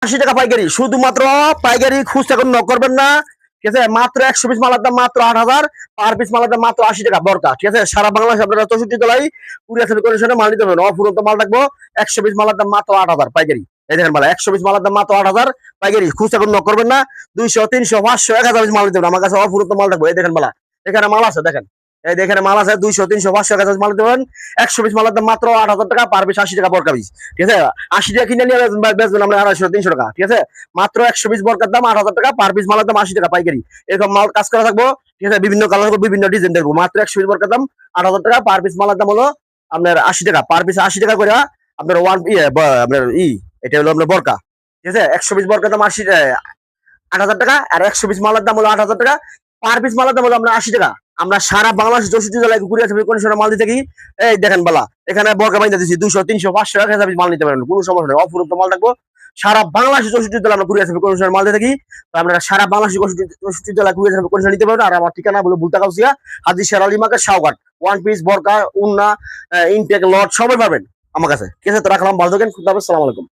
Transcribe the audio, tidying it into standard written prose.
80 টাকা পাইকারি, শুধুমাত্র পাইকারি, খুচরা কোনো নক করবেন না। ঠিক আছে, মাত্র 100 পিস মালের দাম মাত্র 8000, পার পিস মালের দাম মাত্র 80 টাকা বর্কা। ঠিক আছে, সারা বাংলাদেশ আপনারা 64 তলায় কুরিয়ার সার্ভিস কন্ডিশনে মাল নিতে পারবেন। অফুরন্ত মাল থাকবো, 100 পিস মালের দাম মাত্র 8000 পাইকারি। এই দেখেন মাল 100 পিস মালের দাম মাত্র 8000 পাইকারি, খুচরা কোনো নক করবেন না। 200 300 500 1000 পিস মাল নিতে পারবেন, আমার কাছে অফুরন্ত মাল থাকবো। এই দেখেন মালা, এখানে মাল আছে দেখেন, এই দেখেন মাল আছে 200 300 500 1000 মাল নিতে পারবেন। 100 পিস মালের দাম মাত্র 8000 টাকা, পার পিস 80 টাকা বর্কা পিস। ঠিক আছে, 80 টাকা কিনে নিয়ে বেচবেন আমরা 250 300 টাকা। ঠিক আছে, মাত্র 100 পিস বর্কার দাম 8000 টাকা, পার পিস মালের দাম 80 টাকা পাইকারি। এরকম মাল কাজ করা থাকবো। ঠিক আছে, বিভিন্ন কালার থাকবো, বিভিন্ন ডিজাইন থাকবো। মাত্র 100 পিস বর্কার দাম 8000 টাকা, পার পিস মালের দাম হলো আপনার 80 টাকা, পার পিস 80 টাকা করে আপনার আপনার এটা হলো আপনার বর্কা। ঠিক আছে, 100 পিস বর্কার দাম 8000 টাকা, আর 100 পিস মালের দাম হলো 8000 টাকা, পার পিস মালের দাম হলো আপনার 80 টাকা। আমরা সারা বাংলাদেশ 64 জেলায় কুরিয়ার সার্ভিস কন্ডিশনে মাল দিতে থাকি। এই দেখেন বালা, এখানে বর্কা বাইন্দা দিচ্ছি 200 300 500 1000 পিস মাল নিতে পারেন, কোনো সমস্যা নেই। অফুরন্ত মাল থাকবো, সারা বাংলাদেশে 64 জেলা আমরা কুরিয়ার সার্ভিস কন্ডিশনে মাল দিয়ে থাকি। তো আপনারা সারা বাংলাদেশে 64 জেলা কুরিয়ার সার্ভিস কন্ডিশনে নিতে পারবেন। আর আমার ঠিকানা বলে বুলতা কাউসিয়া, হাজী শের আলী মার্কেট, শাওঘাট। ওয়ান পিস, বর্কা, উন্না, ইনটেক, লট সবাই পাবেন আমার কাছে। ঠিক আছে, তো রাখলাম, ভালো থাকেন, খুব ভালো, আসসালামু আলাইকুম।